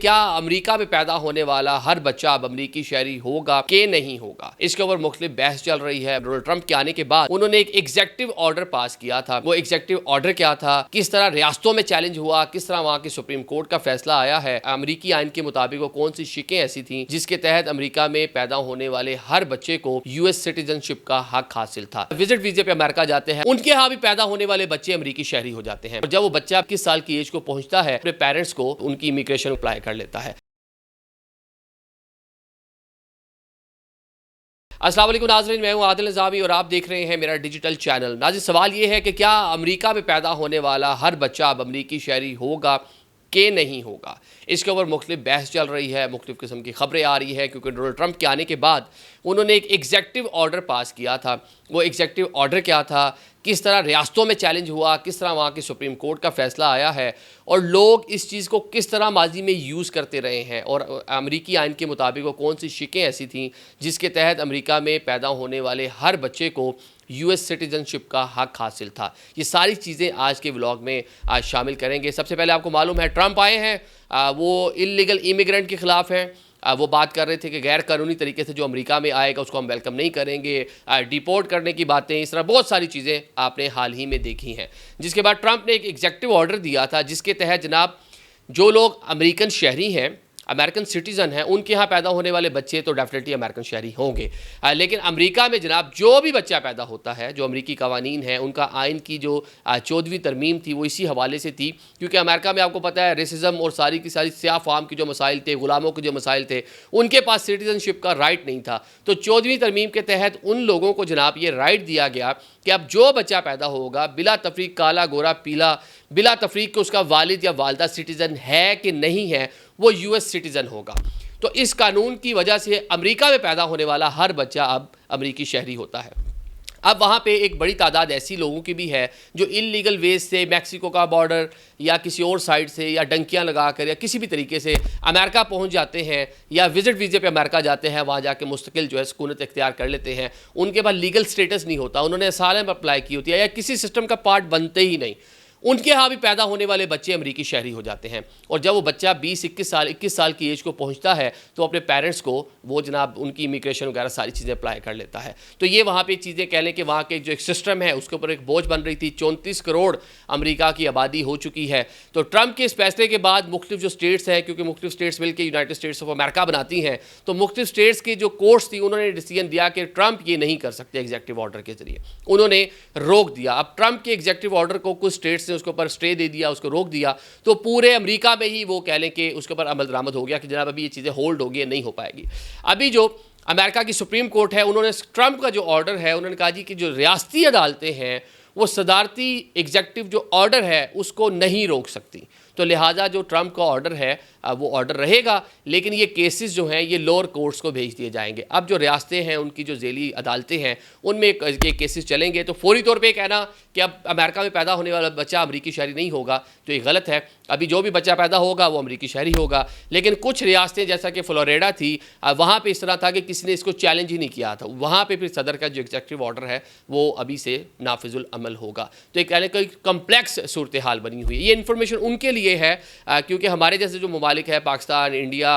क्या अमेरिका में पैदा होने वाला हर बच्चा अब अमेरिकी शहरी होगा कि नहीं होगा। इसके ऊपर मुख्तलिफ बहस चल रही है। डोनाल्ड ट्रंप के आने के बाद उन्होंने एक एग्जेक्टिव ऑर्डर पास किया था। वो एग्जेक्टिव ऑर्डर क्या था, किस तरह रियासतों में चैलेंज हुआ, किस तरह वहां की सुप्रीम कोर्ट का फैसला आया है, अमेरिकी आइन के मुताबिक वो कौन सी शिकें ऐसी थी जिसके तहत अमेरिका में पैदा होने वाले हर बच्चे को यूएस सिटीजनशिप का हक हासिल था। विजिट वीजे पे अमेरिका जाते हैं, उनके यहाँ भी पैदा होने वाले बच्चे अमेरिकी शहरी हो जाते हैं। और जब वो बच्चा 21 साल की एज को पहुंचता है, अपने पेरेंट्स को उनकी इमिग्रेशन अप्लाई कर लेता है। अस्सलाम वालेकुम नाज़रीन, मैं हूं आदिल निज़ामी और आप देख रहे हैं मेरा डिजिटल चैनल। नाज़रीन, सवाल ये है कि क्या अमेरिका में पैदा होने वाला हर बच्चा अब अमेरिकी शहरी होगा कि नहीं होगा। इसके ऊपर मुख्तलिफ बहस चल रही है, मुख्तलिफ किस्म की खबरें आ रही है, क्योंकि डोनाल्ड ट्रंप के आने के बाद उन्होंने एक एग्जेक्टिव ऑर्डर पास किया था। वो एग्जेक्टिव ऑर्डर क्या था, किस तरह रियासतों में चैलेंज हुआ, किस तरह वहाँ की सुप्रीम कोर्ट का फैसला आया है और लोग इस चीज़ को किस तरह माजी में यूज़ करते रहे हैं और अमेरिकी आइन के मुताबिक वो कौन सी शिकें ऐसी थीं जिसके तहत अमेरिका में पैदा होने वाले हर बच्चे को यूएस सिटीजनशिप का हक हासिल था। ये सारी चीज़ें आज के व्लॉग में आज शामिल करेंगे। सबसे पहले आपको मालूम है ट्रंप आए हैं, वो इल्लीगल इमिग्रेंट के ख़िलाफ़ हैं। वो बात कर रहे थे कि गैर कानूनी तरीके से जो अमेरिका में आएगा उसको हम वेलकम नहीं करेंगे, डिपोर्ट करने की बातें, इस तरह बहुत सारी चीज़ें आपने हाल ही में देखी हैं। जिसके बाद ट्रंप ने एक एग्जेक्टिव ऑर्डर दिया था जिसके तहत जनाब जो लोग अमेरिकन शहरी हैं, अमेरिकन सिटीज़न हैं, उनके यहाँ पैदा होने वाले बच्चे तो डेफिनेटली अमेरिकन शहरी होंगे। लेकिन अमेरिका में जनाब जो भी बच्चा पैदा होता है, जो अमेरिकी कवानीन है, उनका आइन की जो 14वीं तरमीम थी वो इसी हवाले से थी, क्योंकि अमेरिका में आपको पता है रेसिज्म और सारी की सारी स्याह फार्म के जो मसाइल थे, गुलामों के जो मसाइल थे, उनके पास सिटीज़नशिप का राइट नहीं था। तो 14वीं तरमीम के तहत उन लोगों को जनाब ये राइट दिया गया कि अब जो बच्चा पैदा होगा बिला तफरीक, काला गोरा पीला, बिला तफरीक कि उसका वालिद या वालदा सिटीज़न है कि नहीं है, वो यूएस सिटीज़न होगा। तो इस कानून की वजह से अमेरिका में पैदा होने वाला हर बच्चा अब अमेरिकी शहरी होता है। अब वहाँ पे एक बड़ी तादाद ऐसी लोगों की भी है जो इल्लीगल वेज से मैक्सिको का बॉर्डर या किसी और साइड से या डंकियाँ लगा कर या किसी भी तरीके से अमेरिका पहुँच जाते हैं या विजिट वीज़े पे अमेरिका जाते हैं, वहाँ जाके मुस्तकिल जो है सुकूनत इख्तियार कर लेते हैं। उनके पास लीगल स्टेटस नहीं होता, उन्होंने असाइलम अप्लाई की होती है या किसी सिस्टम का पार्ट बनते ही नहीं, उनके यहाँ भी पैदा होने वाले बच्चे अमेरिकी शहरी हो जाते हैं। और जब वो बच्चा 21 साल की एज को पहुँचता है तो अपने पेरेंट्स को वो जनाब उनकी इमिग्रेशन वगैरह सारी चीज़ें अप्लाई कर लेता है। तो ये वहाँ पे चीज़ें कह लें कि वहाँ के जो एक सिस्टम है उसके ऊपर एक बोझ बन रही थी। 34 करोड़ अमेरिका की आबादी हो चुकी है। तो ट्रंप के इस फैसले के बाद मुख्तलिफ जो स्टेट्स हैं, क्योंकि मुख्तलिफ स्टेट्स मिल के यूनाइटेड स्टेट्स ऑफ अमेरिका बनाती हैं, तो मुख्तलिफ स्टेट्स की जो कोर्ट्स थी उन्होंने डिसीजन दिया कि ट्रंप ये नहीं कर सकते एग्जेक्टिव ऑर्डर के जरिए, उन्होंने रोक दिया। अब ट्रंप के एग्जेक्टिव ऑर्डर को कुछ स्टेट्स ने उसके ऊपर स्टे दे दिया, उसको रोक दिया, तो पूरे अमेरिका में ही वो कह लें कि उसके ऊपर अमल दरामद हो गया कि जनाब अभी ये चीज़ें होल्ड हो गई, नहीं हो पाएगी। अभी जो अमेरिका की सुप्रीम कोर्ट है उन्होंने ट्रंप का जो ऑर्डर है उन्होंने कहा जी कि जो रियासती अदालतें हैं वो सदारती एग्जेक्टिव जो ऑर्डर है उसको नहीं रोक सकती। तो लिहाजा जो ट्रंप का ऑर्डर है वो ऑर्डर रहेगा, लेकिन ये केसेस जो हैं ये लोअर कोर्ट्स को भेज दिए जाएंगे। अब जो रियासतें हैं उनकी जो ज़ेली अदालतें हैं उनमें ये केसेस चलेंगे। तो फौरी तौर पे कहना कि अब अमेरिका में पैदा होने वाला बच्चा अमेरिकी शहरी नहीं होगा तो ये गलत है। अभी जो भी बच्चा पैदा होगा वो अमेरिकी शहरी होगा। लेकिन कुछ रियासतें जैसा कि फ्लोरिडा थी, वहाँ पर इस तरह था कि किसी ने इसको चैलेंज ही नहीं किया था, वहाँ पर फिर सदर का जो एग्जेक्टिव ऑर्डर है वो अभी से नाफिजुल अमल होगा। तो एक कहने कोई कम्प्लेक्स सूरत हाल बनी हुई है। ये इन्फॉर्मेशन उनके लिए है क्योंकि हमारे जैसे जो ममालिक है पाकिस्तान, इंडिया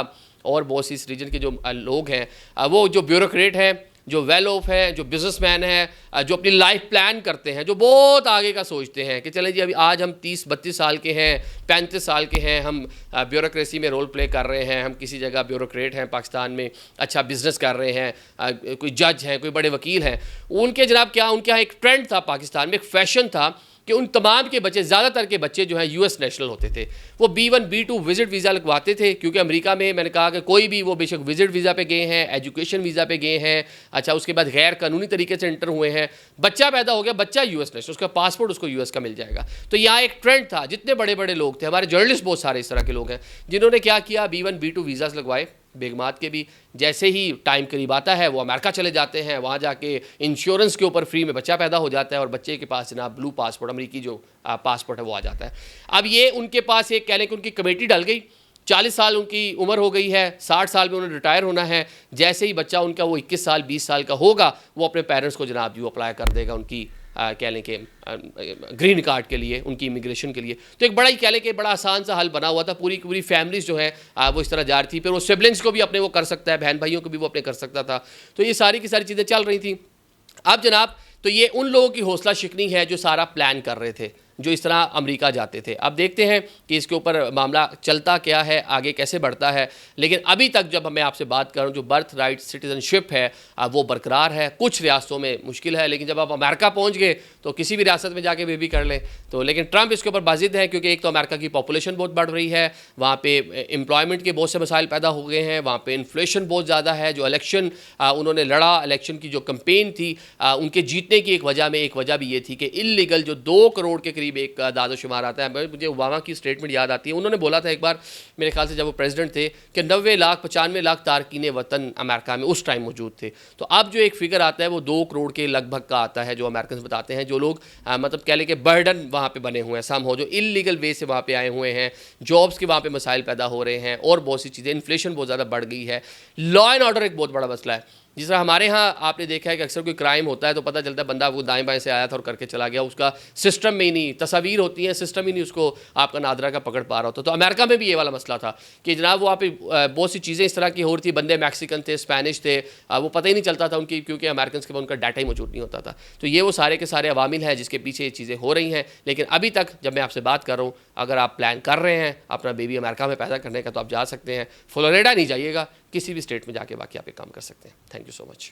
और बहुत सी इस रीजन के जो लोग हैं, वो जो ब्यूरोक्रेट हैं, जो वेल ऑफ है, जो बिजनेसमैन हैं, जो अपनी लाइफ प्लान करते हैं, जो बहुत आगे का सोचते हैं कि चलें जी अभी आज हम 30-32 साल के हैं, 35 साल के हैं, हम ब्यूरोक्रेसी में रोल प्ले कर रहे हैं, हम किसी जगह ब्यूरोक्रेट हैं पाकिस्तान में, अच्छा बिज़नेस कर रहे हैं, कोई जज हैं, कोई बड़े वकील हैं, उनके जनाब क्या उनके यहाँ एक ट्रेंड था पाकिस्तान में, एक फैशन था कि उन तमाम के बच्चे, ज़्यादातर के बच्चे जो हैं यूएस नेशनल होते थे। वो B1 B2 विजिट वीज़ा लगवाते थे, क्योंकि अमेरिका में मैंने कहा कि कोई भी वो बेशक विजिट वीज़ा पे गए हैं, एजुकेशन वीज़ा पे गए हैं, अच्छा उसके बाद गैर कानूनी तरीके से एंटर हुए हैं, बच्चा पैदा हो गया, बच्चा यूएस नेशनल, उसका पासपोर्ट उसको यूएस का मिल जाएगा। तो यहाँ एक ट्रेंड था, जितने बड़े बड़े लोग थे, हमारे जर्नलिस्ट बहुत सारे इस तरह के लोग हैं जिन्होंने क्या किया, B1 B2 वीज़ास लगवाए। बेगमात के भी जैसे ही टाइम करीब आता है वो अमेरिका चले जाते हैं, वहाँ जाके इंश्योरेंस के ऊपर फ्री में बच्चा पैदा हो जाता है और बच्चे के पास जनाब ब्लू पासपोर्ट, अमेरिकी जो पासपोर्ट है वो आ जाता है। अब ये उनके पास एक कह लें कि उनकी कमेटी डल गई, 40 साल उनकी उम्र हो गई है, 60 साल में उन्हें रिटायर होना है। जैसे ही बच्चा उनका वो 21 साल 20 साल का होगा वो अपने पेरेंट्स को जनाब जी अप्लाई कर देगा उनकी कह लें कि ग्रीन कार्ड के लिए, उनकी इमिग्रेशन के लिए। तो एक बड़ा ही कह लें कि बड़ा आसान सा हल बना हुआ था। पूरी पूरी फैमिलीज जो है वो इस तरह जा रही थी। फिर वो सिबलिंग्स को भी अपने वो कर सकता है, बहन भाइयों को भी वो अपने कर सकता था। तो ये सारी की सारी चीज़ें चल रही थी। अब जनाब, तो ये उन लोगों की हौसला शिकनी है जो सारा प्लान कर रहे थे, जो इस तरह अमेरिका जाते थे। अब देखते हैं कि इसके ऊपर मामला चलता क्या है, आगे कैसे बढ़ता है। लेकिन अभी तक जब मैं आपसे बात कर रहा हूँ, जो बर्थ राइट सिटीजनशिप है वो बरकरार है। कुछ रियासतों में मुश्किल है, लेकिन जब आप अमेरिका पहुँच गए तो किसी भी रियासत में जाके बेबी कर लें। तो लेकिन ट्रंप इसके ऊपर बाजिद है, क्योंकि एक तो अमेरिका की पॉपुलेशन बहुत बढ़ रही है, वहाँ पे एम्प्लॉयमेंट के बहुत से मसाइल पैदा हो गए हैं, वहाँ पे इन्फ्लेशन बहुत ज़्यादा है। जो इलेक्शन उन्होंने लड़ा, इलेक्शन की जो कंपेन थी, उनके जीतने की एक वजह भी ये थी कि इल्लीगल जो 2 करोड़ के करीब एक दादोशुमार आता है। मुझे ओबामा की स्टेटमेंट याद आती है, उन्होंने बोला था एक बार, मेरे ख्याल से जब वो प्रेसिडेंट थे, कि 90 लाख 95 लाख तारकीन वतन अमेरिका में उस टाइम मौजूद थे। तो अब जो एक फिगर आता है वो 2 करोड़ के लगभग का आता है, जो अमेरिकन बताते हैं, जो लोग मतलब कह लें कि बर्डन वहाँ पे बने हुए हैं, सम हो जो इलीगल वे से वहाँ पे आए हुए हैं, जॉब्स के वहाँ पे मसाइल पैदा हो रहे हैं, और बहुत सी चीज़ें, इन्फ्लेशन बहुत ज़्यादा बढ़ गई है, लॉ एंड ऑर्डर एक बहुत बड़ा मसला है। जिस तरह हमारे यहाँ आपने देखा है कि अक्सर कोई क्राइम होता है तो पता चलता है बंदा वो दाएं बाएं से आया था और करके चला गया, उसका सिस्टम में ही नहीं, तस्वीर होती है, सिस्टम ही नहीं उसको आपका नादरा का पकड़ पा रहा होता। तो अमेरिका में भी ये वाला मसला था कि जनाब वहाँ पे बहुत सी चीज़ें इस तरह की हो रही थी, बंदे मैक्सिकन थे, स्पेनिश थे, वो पता ही नहीं चलता था उनकी, क्योंकि अमेरिकन के पास उनका डाटा ही मौजूद नहीं होता था। तो ये वो सारे के सारे अवामिल हैं जिसके पीछे ये चीज़ें हो रही हैं। लेकिन अभी तक जब मैं आपसे बात कर रहा हूँ, अगर आप प्लान कर रहे हैं अपना बेबी अमेरिका में पैदा करने का, तो आप जा सकते हैं। फ्लोरिडा नहीं जाइएगा, किसी भी स्टेट में जाके बाकी आप एक काम कर सकते हैं। Thank you so much.